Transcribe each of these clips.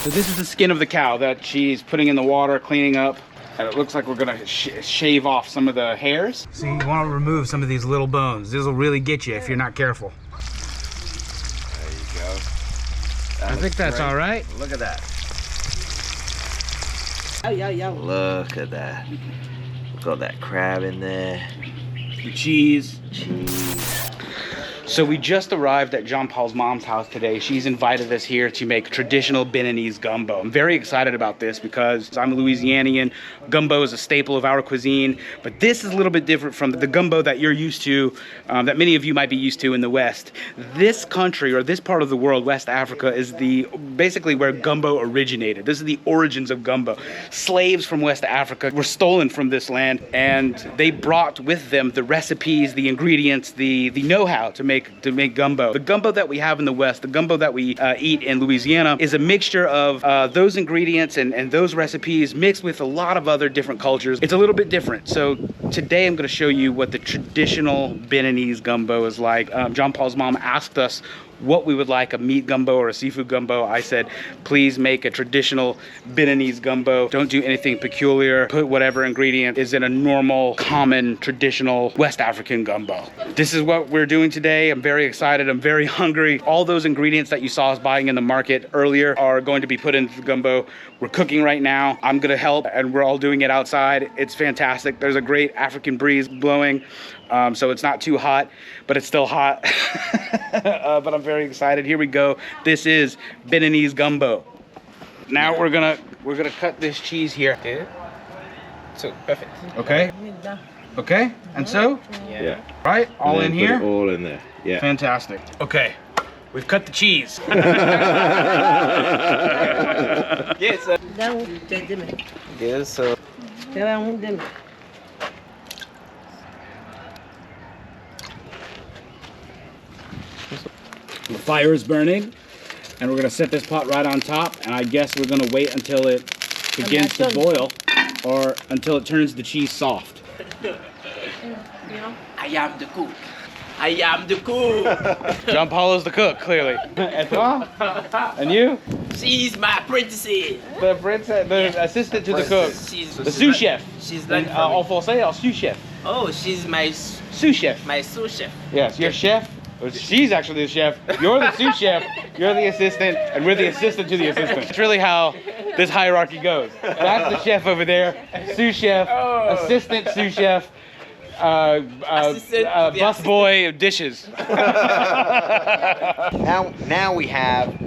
So this is the skin of the cow that she's putting in the water, cleaning up. And it looks like we're gonna shave off some of the hairs. So you wanna remove some of these little bones. This will really get you if you're not careful. There you go. I think that's all right. Look at that. Look at that. Look at that crab in there. The cheese. Cheese. So we just arrived at Jean Paul's mom's house today. She's invited us here to make traditional Beninese gumbo. I'm very excited about this because I'm a Louisianian. Gumbo is a staple of our cuisine, but this is a little bit different from the gumbo that you're used to, that many of you might be used to in the West. This country, or this part of the world, West Africa, is basically where gumbo originated. This is the origins of gumbo. Slaves from West Africa were stolen from this land, and they brought with them the recipes, the ingredients, the know-how to make gumbo. The gumbo that we have in the West, the gumbo that we eat in Louisiana, is a mixture of those ingredients and those recipes mixed with a lot of other different cultures. It's a little bit different. So today I'm going to show you what the traditional Beninese gumbo is like. Jean Paul's mom asked us what we would like, a meat gumbo or a seafood gumbo. I said, please make a traditional Beninese gumbo. Don't do anything peculiar. Put whatever ingredient is in a normal, common, traditional West African gumbo. This is what we're doing today. I'm very excited. I'm very hungry. All those ingredients that you saw us buying in the market earlier are going to be put into the gumbo. We're cooking right now. I'm gonna help, and we're all doing it outside. It's fantastic. There's a great African breeze blowing. So it's not too hot, but it's still hot. But I'm very excited. Here we go. This is Beninese gumbo. Now we're gonna cut this cheese here. So perfect. Okay. Okay. And so? Yeah. Right? All in here? Put it all in there. Yeah. Fantastic. Okay. We've cut the cheese. Yes. Yes. So. The fire is burning, and we're gonna set this pot right on top, and I guess we're gonna wait until it begins to boil, or until it turns the cheese soft. I am the cook. I am the cook. Jean Paul is the cook, clearly. And toi? And you? She's my princess. The princess, the assistant to the cook. She's The sous chef. She's like En français, el sous chef. oh, she's my Sous chef. sous chef. Yes, you're chef. She's actually the chef. You're the sous chef. You're the assistant, and we're the assistant to the assistant. It's really how this hierarchy goes. That's the chef over there. Sous chef, assistant sous chef, bus boy of dishes. Now we have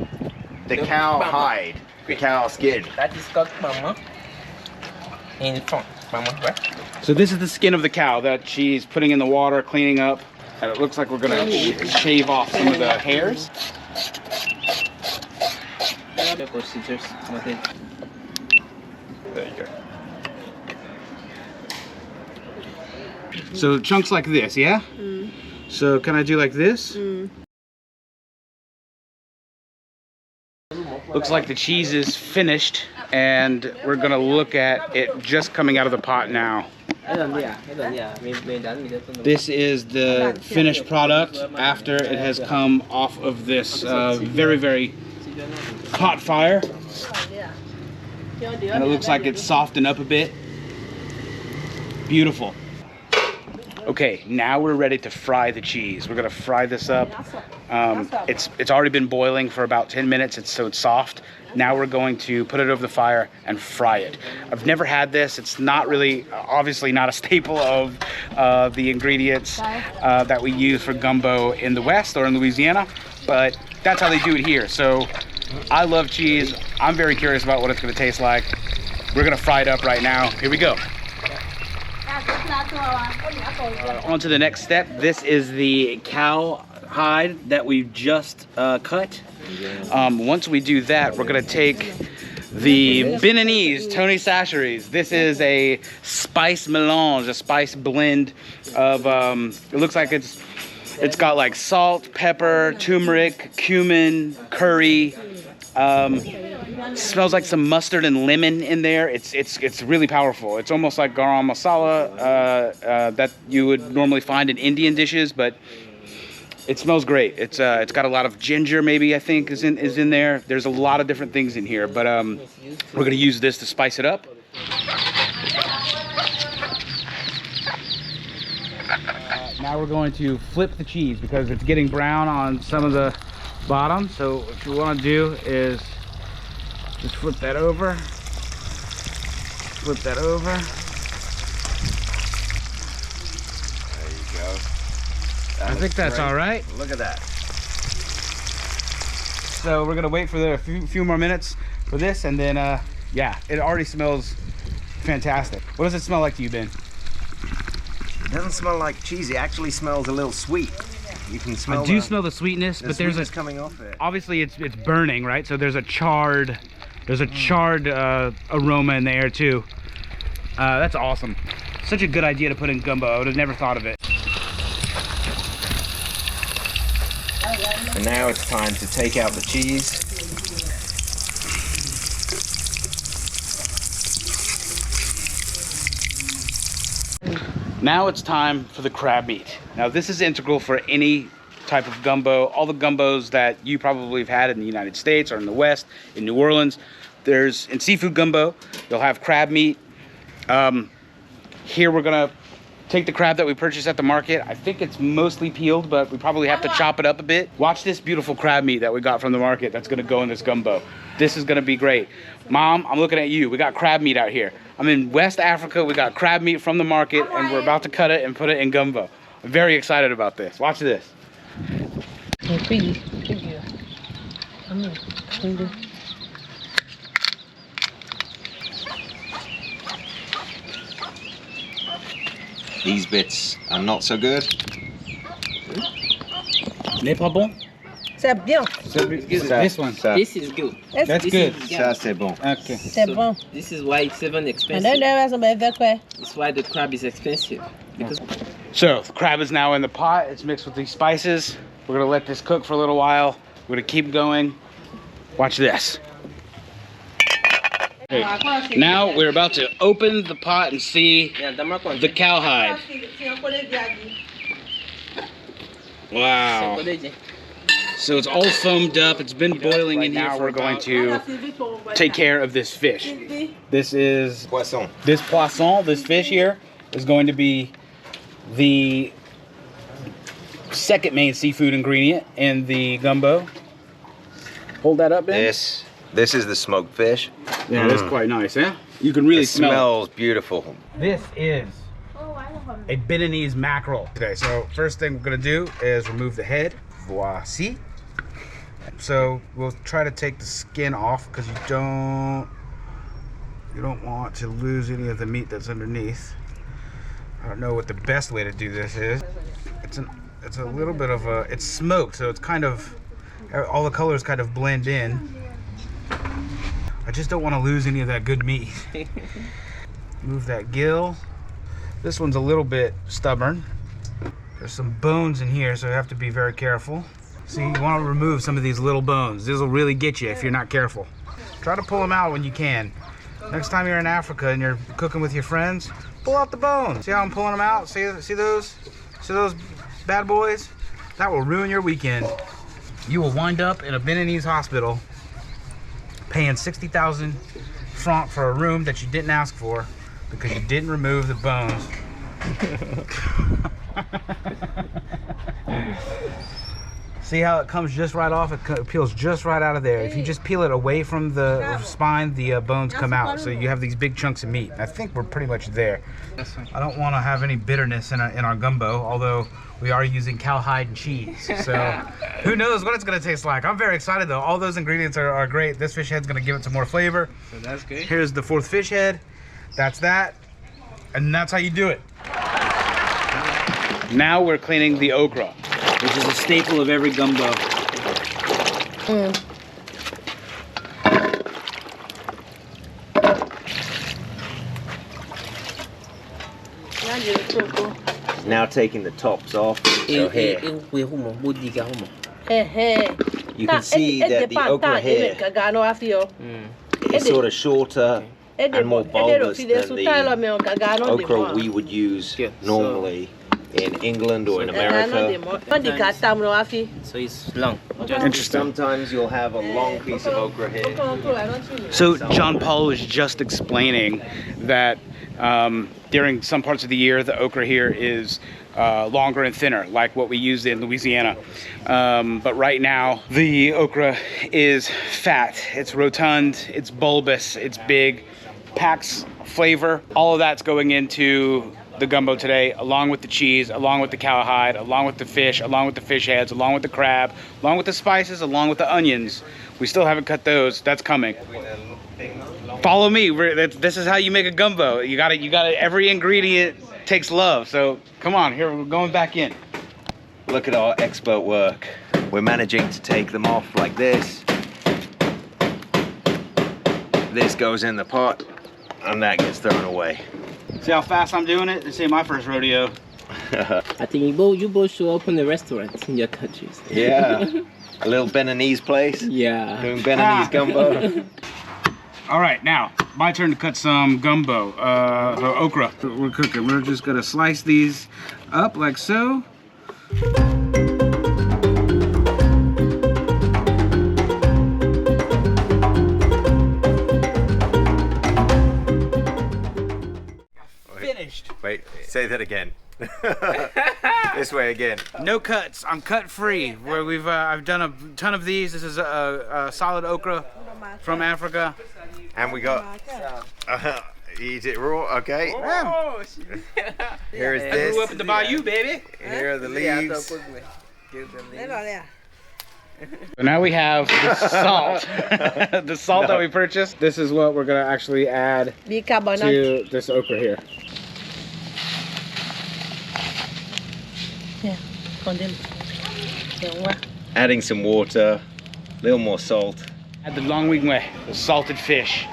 the cow hide, the cow skin. That is called mama. In front, mama, right? So this is the skin of the cow that she's putting in the water, cleaning up. And it looks like we're gonna shave off some of the hairs. There you go. So chunks like this, yeah? So can I do like this? Looks like the cheese is finished, and we're gonna look at it just coming out of the pot now. This is the finished product after it has come off of this very, very hot fire. And it looks like it's softened up a bit. Beautiful. Okay, now we're ready to fry the cheese. We're gonna fry this up. It's already been boiling for about 10 minutes, so it's soft. Now we're going to put it over the fire and fry it. I've never had this. It's not really, obviously not a staple of the ingredients that we use for gumbo in the West or in Louisiana, but that's how they do it here. So I love cheese. I'm very curious about what it's gonna taste like. We're gonna fry it up right now. Here we go. On to the next step. This is the cow hide that we've just cut. Once we do that, we're gonna take the Beninese Tony Chachere's. This is a spice melange, a spice blend of, it looks like it's got like salt, pepper, turmeric, cumin, curry. Smells like some mustard and lemon in there. It's really powerful. It's almost like garam masala that you would normally find in Indian dishes, but It smells great. It's got a lot of ginger, maybe, I think is in there. There's a lot of different things in here, but we're gonna use this to spice it up. Now we're going to flip the cheese because it's getting brown on some of the bottom. So what you want to do is just flip that over. Flip that over. There you go. I think that's all right. Look at that. So we're gonna wait for a few more minutes for this, and then yeah, it already smells fantastic. What does it smell like to you, Ben? It doesn't smell like cheese. It actually smells a little sweet. You can smell. I do smell the sweetness, but there's coming off it. Obviously it's burning, right? So there's a charred aroma in the air too. That's awesome. Such a good idea to put in gumbo. I would have never thought of it. And now it's time to take out the cheese. Now it's time for the crab meat. Now this is integral for any type of gumbo. All the gumbos that you probably have had in the United States or in the West, in New Orleans. In seafood gumbo, you'll have crab meat. Here we're gonna take the crab that we purchased at the market. I think it's mostly peeled, but we probably have to chop it up a bit. Watch this beautiful crab meat that we got from the market that's gonna go in this gumbo. This is gonna be great. Mom, I'm looking at you. We got crab meat out here. I'm in West Africa. We got crab meat from the market, and we're about to cut it and put it in gumbo. I'm very excited about this. Watch this. These bits are not so good. N'est pas bon? C'est bien. This one. This is good. That's This good. Ça, c'est bon. Okay. C'est bon. This is why it's even And expensive. then there was some other way. That's why the crab is expensive. Because So the crab is now in the pot. It's mixed with these spices. We're gonna let this cook for a little while. We're gonna keep going. Watch this. Okay. Now we're about to open the pot and see the cowhide. Wow. So it's all foamed up. It's been boiling in here. Now we're going to take care of this fish. This is Poisson. this poisson. This fish here is going to be the second main seafood ingredient in the gumbo. Hold that up, Ben. This is the smoked fish. Yeah, that's quite nice, yeah? You can really It smell smells beautiful. This is a Beninese mackerel. Okay, so first thing we're gonna do is remove the head. Voici. So we'll try to take the skin off because you don't want to lose any of the meat that's underneath. I don't know what the best way to do this is. It's a little bit of a, it's smoked, so it's kind of, all the colors kind of blend in. I just don't want to lose any of that good meat. Move that gill. This one's a little bit stubborn. There's some bones in here, so you have to be very careful. See, you want to remove some of these little bones. This will really get you if you're not careful. Try to pull them out when you can. Next time you're in Africa and you're cooking with your friends, pull out the bones. See how I'm pulling them out? See those? See those bad boys? That will ruin your weekend. You will wind up in a Beninese hospital paying 60,000 francs for a room that you didn't ask for because you didn't remove the bones. See how it comes just right off? It peels just right out of there. If you just peel it away from the spine, the bones come out. So you have these big chunks of meat. I think we're pretty much there. I don't want to have any bitterness in our gumbo, although we are using cowhide and cheese. So who knows what it's going to taste like. I'm very excited though. All those ingredients are great. This fish head's going to give it some more flavor. so that's good. Here's the fourth fish head. That's that. And that's how you do it. Now we're cleaning the okra, which is a staple of every gumbo. Now taking the tops off. So here, you can see that the okra here is sort of shorter and more bulbous than the okra we would use normally in England or in America. So it's long. Interesting. Sometimes you'll have a long piece of okra here. So John Paul was just explaining that during some parts of the year, the okra here is longer and thinner, like what we use in Louisiana. But right now, the okra is fat. It's rotund, it's bulbous, it's big, packs flavor. All of that's going into the gumbo today, along with the cheese, along with the cowhide, along with the fish, along with the fish heads, along with the crab, along with the spices, along with the onions. We still haven't cut those. That's coming. Follow me. This is how you make a gumbo. You got to. Every ingredient takes love. So come on, here we're going back in. Look at our expert work. We're managing to take them off like this. This goes in the pot, and that gets thrown away. See how fast I'm doing it? This ain't my first rodeo. I think you both should open a restaurant in your countries. Yeah, a little Beninese place. Yeah. Doing Beninese gumbo. All right, now my turn to cut some gumbo, or okra. We're cooking. We're just gonna slice these up like so. Finished. Wait, say that again. This way again. No cuts. I'm cut free. Where I've done a ton of these. This is a solid okra from Africa. And we got eat it raw, okay? Oh, Here is I grew this. up in the bayou, baby. Here are the leaves. So now we have the salt. The salt that we purchased. This is what we're gonna actually add to this okra here. Adding some water, a little more salt. Add the long wing way, the salted fish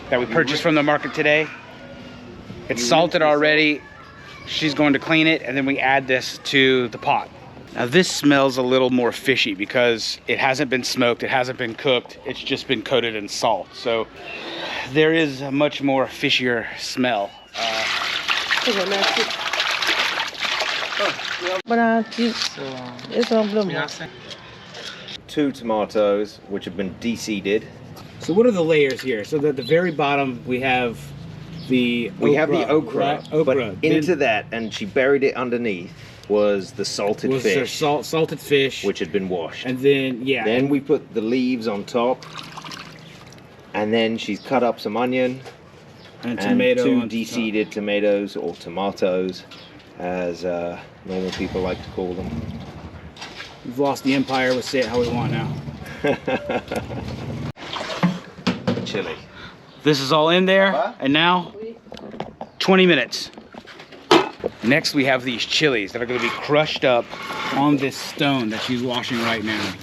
that we purchased from the market today. It's salted already. She's going to clean it, and then we add this to the pot. Now this smells a little more fishy because it hasn't been smoked, it hasn't been cooked, it's just been coated in salt. So there is a much more fishier smell. 2 tomatoes, which have been de-seeded. So what are the layers here? So at the very bottom we have the okra. We have the okra, right? but into that, and she buried it underneath, was the salted fish. Salted fish. Which had been washed. And then, yeah. Then we put the leaves on top. And then she's cut up some onion. And tomato. 2 de-seeded tomatoes, or tomatoes, as normal people like to call them. We've lost the empire, we'll say it how we want now. Chili. This is all in there, and now 20 minutes. Next we have these chilies that are going to be crushed up on this stone that she's washing right now.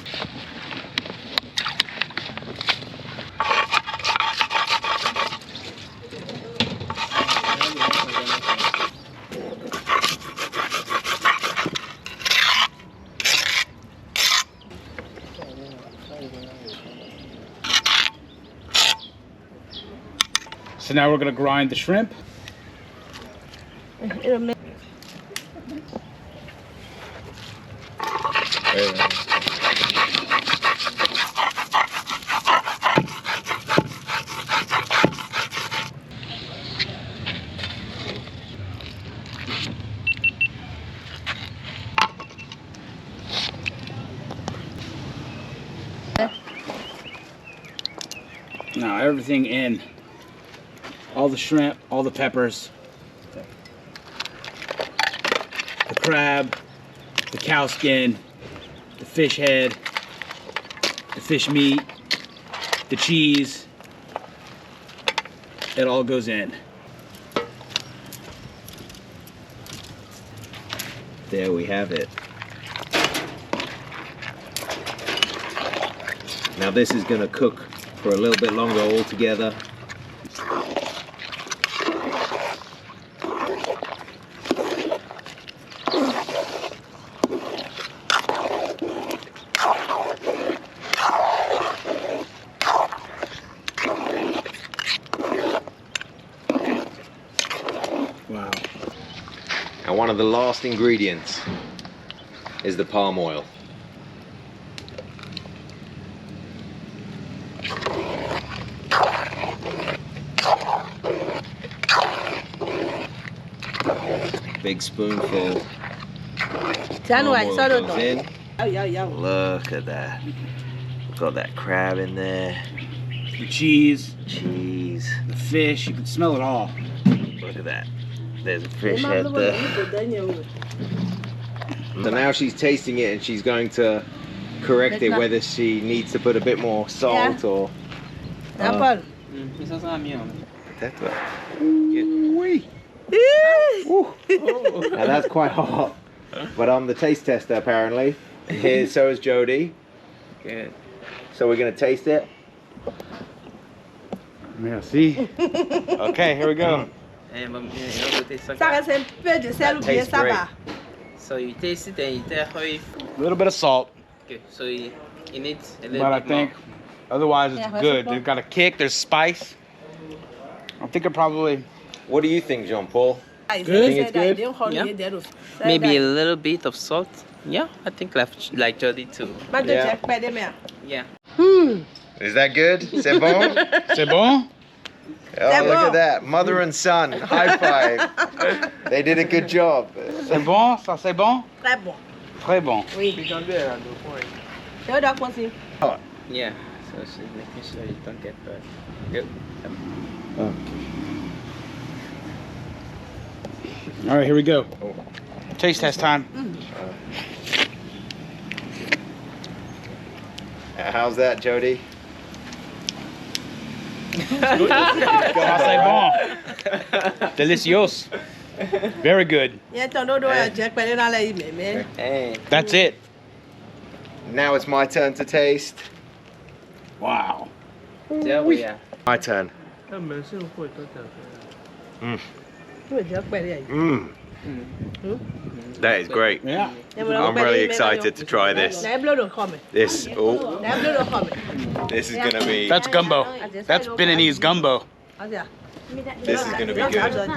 So now we're going to grind the shrimp. Now everything in. All the shrimp, all the peppers, the crab, the cow skin, the fish head, the fish meat, the cheese. It all goes in. There we have it. Now this is going to cook for a little bit longer altogether. Now, one of the last ingredients is the palm oil. Big spoonful. Palm oil goes in. Look at that. Got that crab in there. The cheese, Cheese. the fish, you can smell it all. Look at that. There's a fish head there. So now she's tasting it and she's going to correct it whether she needs to put a bit more salt or. Apple. That's now that's quite hot. But I'm the taste tester apparently. Here, so is Jody. Good. So we're gonna taste it. Yeah, see? Okay, here we go. And you know, it tastes like Ça that. reste un peu de sel ou bien tastes ça great. va. So you taste it and you tell how you. A little bit of salt, Okay, so you need a little but I bit think more. otherwise it's Yeah, good. what's They've got a kick, there's spice. I think it probably, What do you think, Jean-Paul? Think it's good? Yeah. Maybe a little bit of salt. Yeah, I think like Jody too. Yeah. Yeah. Is that good? C'est bon? c'est bon? Oh, C'est look bon. at that. Mother and son. High five. They did a good job. C'est bon? Ça c'est bon? Très bon. Très bon. Oui. Je dois continuer. Yeah. So she's making sure you don't get burned. Good. All right, here we go. Taste test time. How's that, Jody? Ça c'est bon. Delicious. Very good. Yeah, ton dodo a Jack Penny dans la mais. Hey. That's it. Now it's my turn to taste. Wow. Yeah, we are. My turn. Jack Penny. Mmm. That is great. Yeah. I'm really excited to try this. This, oh, this is gonna be. That's gumbo. That's Beninese gumbo. This is gonna be good.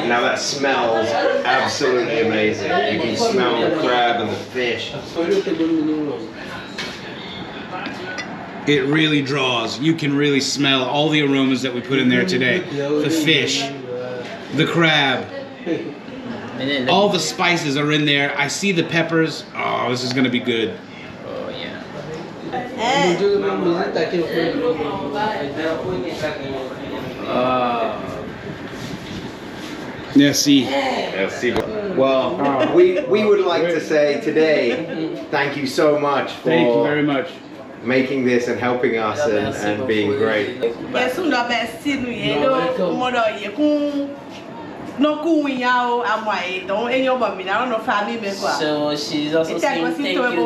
Now that smells absolutely amazing. You can smell the crab and the fish. It really draws. You can really smell all the aromas that we put in there today. The fish, the crab, And then all the spices are in there. I see the peppers. Oh, this is gonna be good. Oh yeah. Yeah, see. Well, we would like to say today, thank you so much for Thank you very much. making this and helping us and being great. So she's also saying thank you too.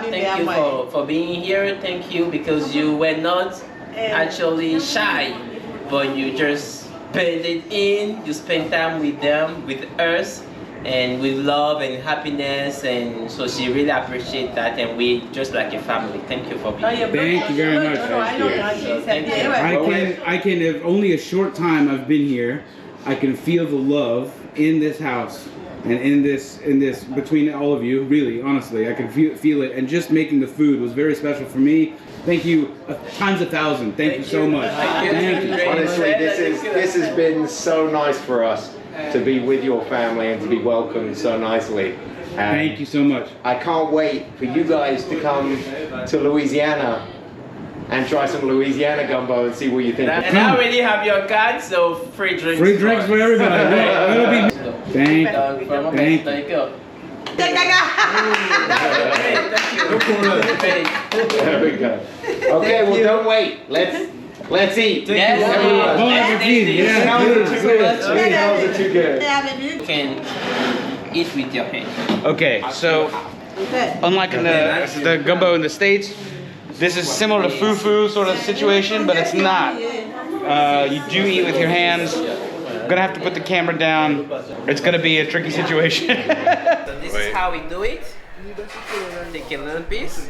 Thank you for being here. Thank you because you were not actually shy, but you just paid it in. You spent time with them, with us, and with love and happiness. And so she really appreciates that. And we just like a family. Thank you for being here. Thank you very much. I can have only a short time I've been here. I can feel the love in this house and in this between all of you. Really, honestly, I can feel it. And just making the food was very special for me. Thank you times 1,000. Thank you so much. Thank you. Honestly, this has been so nice for us to be with your family and to be welcomed so nicely. And Thank you so much. I can't wait for you guys to come to Louisiana and try some Louisiana gumbo and see what you think. And I already have your card, so free drinks. Free drinks for everybody. Thank you. Thank you. There we go. Okay, well don't wait. Let's eat. Yes. Everyone. Bon appetit. Yeah, Smells are too good. You can eat with your hand. Okay, so unlike in the gumbo in the States, this is similar to fufu sort of situation, but it's not. You do eat with your hands. I'm gonna have to put the camera down. It's gonna be a tricky situation. So this is how we do it. Take a little piece,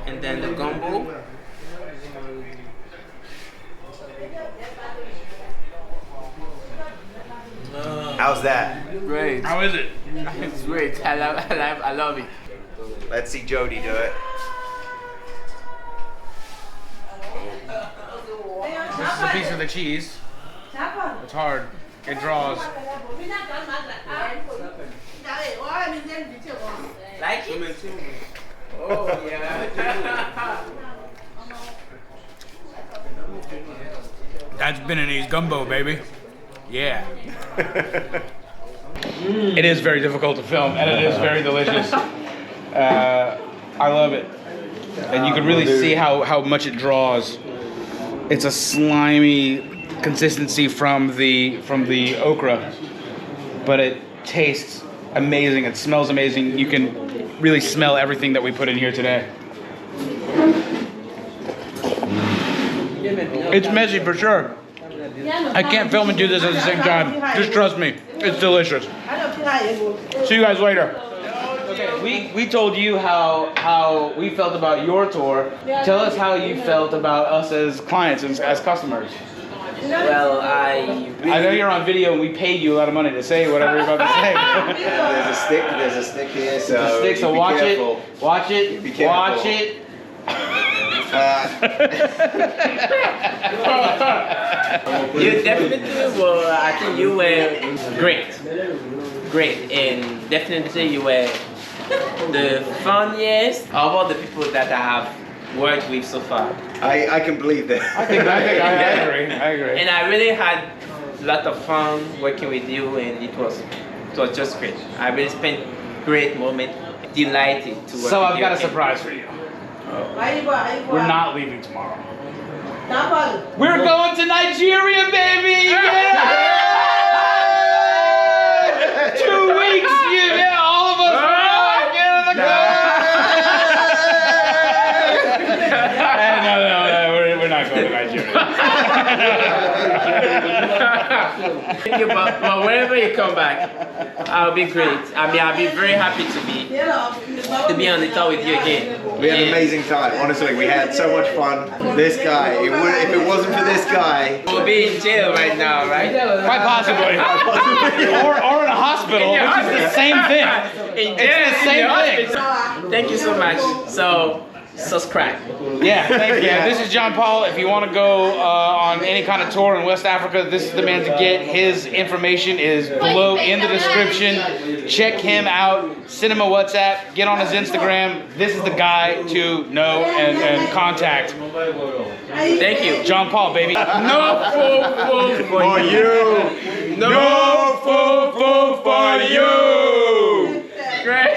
and then the gumbo. that? Great. How is it? It's great. I love it. Let's see Jody do it. This is a piece of the cheese. It's hard. It draws. Like it? Oh, yeah. That's Beninese gumbo, baby. Yeah. It is very difficult to film, and it is very delicious. I love it. And you can really see how much it draws. It's a slimy consistency from the okra, but it tastes amazing. It smells amazing. You can really smell everything that we put in here today. It's messy for sure. I can't film and do this at the same time. Just trust me, it's delicious. See you guys later. Okay, we told you how we felt about your tour. Tell us how you felt about us as clients and as customers. Well, I know you're on video and we paid you a lot of money to say whatever you're about to say. There's a stick here, so Watch careful. it, watch it, Be careful. watch it. You definitely were, I think you were great, and definitely you were the funniest of all the people that I have worked with so far. I can believe that. I agree. And I really had a lot of fun working with you, and it was just great. I really spent great moment, delighted to work with you. So I've got a surprise for you. We're not leaving tomorrow. We're going to Nigeria, baby! Yeah! 2 weeks! Yeah, all of us! Get in the car! No, we're not going to Nigeria. Thank you, but whenever you come back, I'll be great. I mean, I'll be very happy to be on the tour with you again. We had an amazing time. Honestly, we had so much fun. This guy, if it wasn't for this guy, We'll be in jail right now, right? Quite possibly. or in a hospital, which is the same thing. In jail, It's the same thing. Thank you so much. So, subscribe. Yeah, thank you. This is John Paul. If you want to go on any kind of tour in West Africa, this is the man to get. His information is below in the description. Check him out. Send him a WhatsApp. Get on his Instagram. This is the guy to know and contact. Thank you. John Paul, baby. No foo for you. No foo for you. Great.